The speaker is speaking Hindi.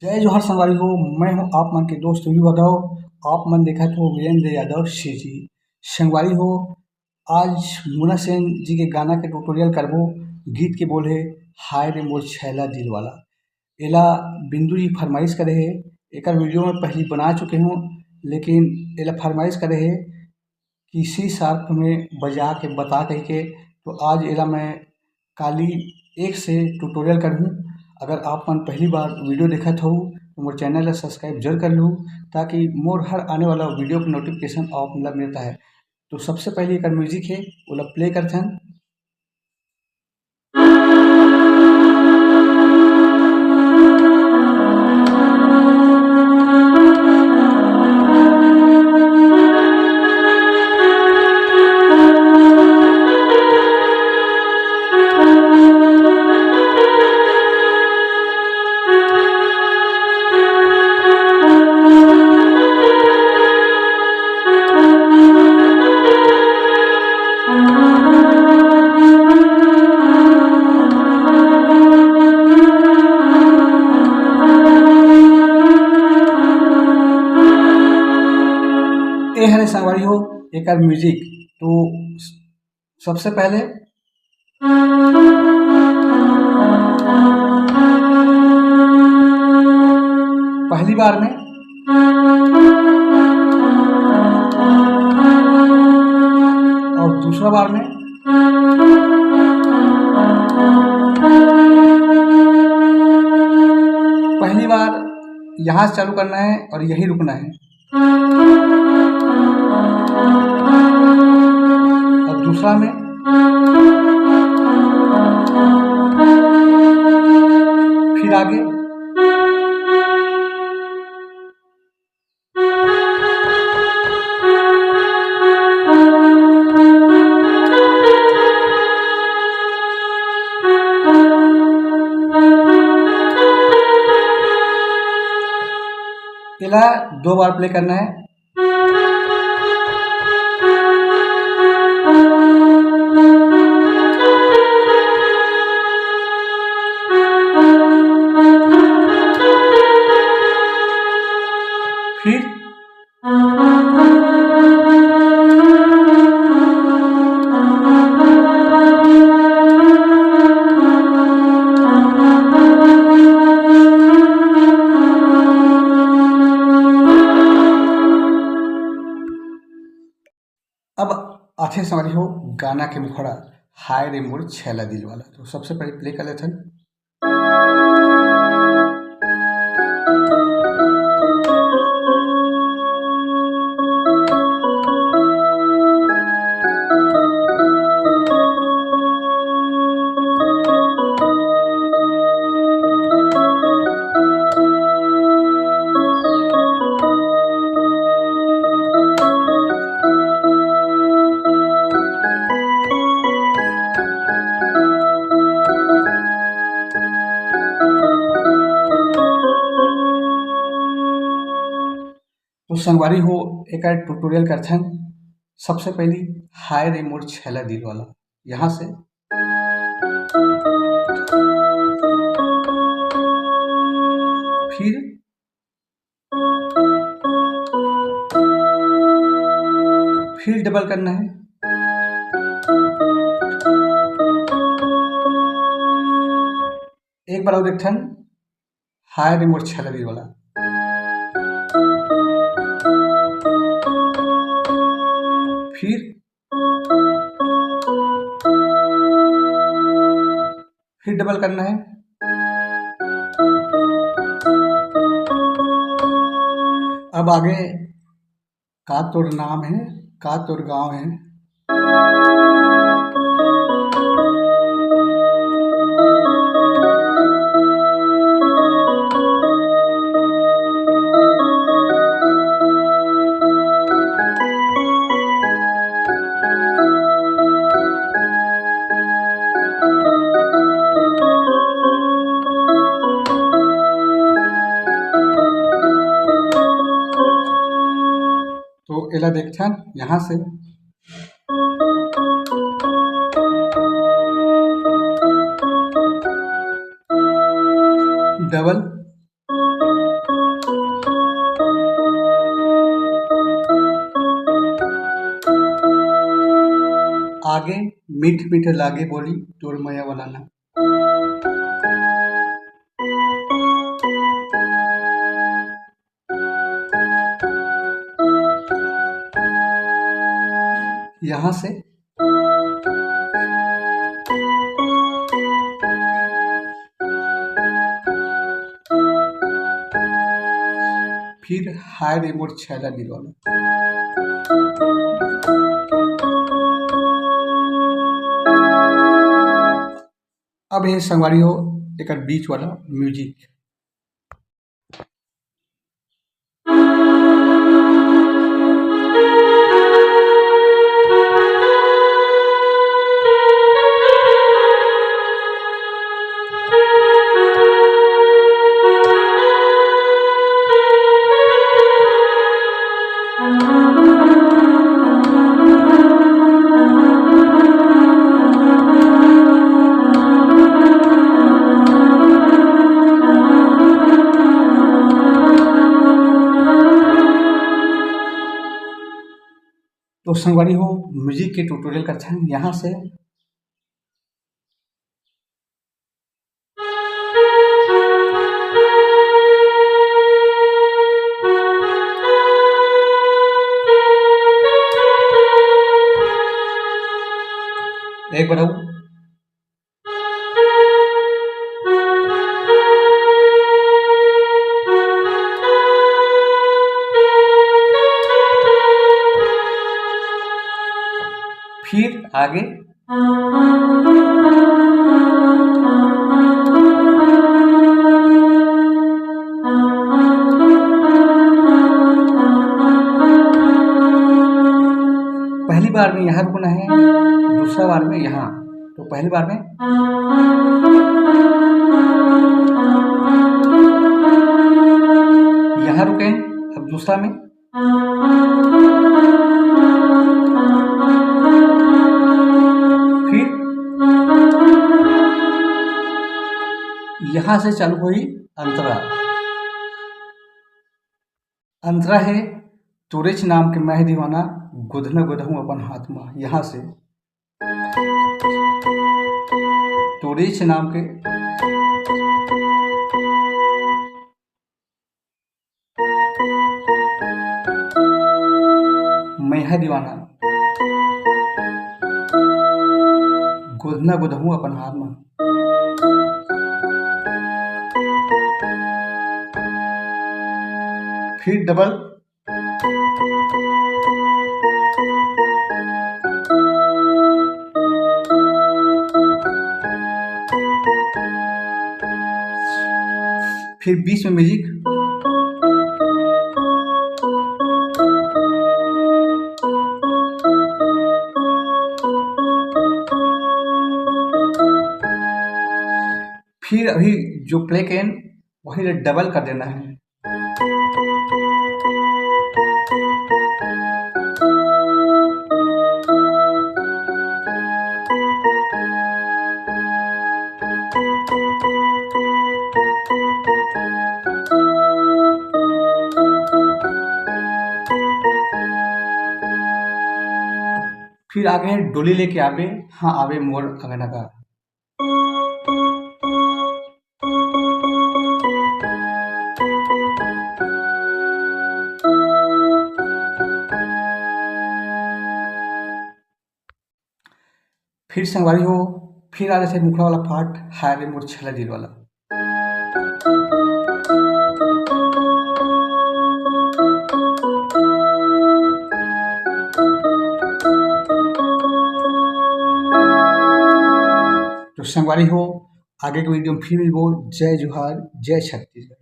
जय जोहर संगवारी हो। मैं हूं आप मन के दोस्त वी यादव। आप मन देखत हो वीरेंद्र यादव श्री जी संगवारी हो। आज मुन्ना सेन जी के गाना के ट्यूटोरियल करबो। गीत के बोल है हाय रे मोर छैला दिल वाला। एला बिंदु जी फरमाइश करे है। एकर वीडियो में पहले बना चुके हूँ, लेकिन एला फरमाइश करे है कि सी शार्प में बजा के बता कह के। तो आज एला मैं काली एक से ट्यूटोरियल करहूँ। अगर आप मन पहली बार वीडियो देखत हो तो मोर चैनल ला सब्सक्राइब जरूर कर लूँ, ताकि मोर हर आने वाला वीडियो का नोटिफिकेशन आप मतलब मिलता है। तो सबसे पहले एक म्यूजिक है ओला प्ले करथन। ए हरे संगवारी हो एकर म्यूजिक। तो सबसे पहले पहली बार में और दूसरा बार में पहली बार यहाँ से चालू करना है और यहीं रुकना है, और दूसरा में फिर आगे। इला 2 बार प्ले करना है। फिर अब आथे संगवारी हो गाना के मुखड़ा हाय रे मोर छैला दिल वाला। तो सबसे पहले प्ले कर लेथन। तो संगवारी हो एक ट्यूटोरियल करथन। सबसे पहली हाय रे मोर छैला दिल वाला, यहाँ से फिर डबल करना है। एक बार और देखथन हाय रे मोर छैला दिल वाला। फिर डबल करना है। अब आगे का तोर नाम है, का तोर गांव है। तो एला देखथन यहाँ से डबल आगे मीठ मीठ लागे बोली तोर माया वाला ना। यहाँ से फिर हाय रे मोर छैला दिलवाला। अब ये संगवारी हो एक बीच वाला म्यूजिक। तो संगवारी हो म्यूजिक के ट्यूटोरियल का था यहाँ से एक बार फिर आगे पहली बार में यहाँ रुकना है, दूसरा बार में यहाँ। तो पहली बार में यहाँ रुके, अब दूसरा में फिर यहाँ से चालू हुई अंतरा। अंतरा है तुरेच नाम के मैं दीवाना गोधना गोधूँ अपन हाथ में। यहाँ से तुरेच नाम के मैं है दीवाना गोधना गोधूँ अपन हाथ में। फिर डबल फिर बीच में म्यूजिक फिर अभी जो प्ले कैन वही डबल कर देना है। फिर आगे है डोली लेके आवे, हाँ आवे मोर अंगना का। फिर संगवारी हो फिर आ जाते मुखड़ा वाला पार्ट, हाय रे मोर छैला दिल वाला। तो संगवारी हो आगे के वीडियो में फिर मिलबो। जय जोहार, जय छत्तीसगढ़।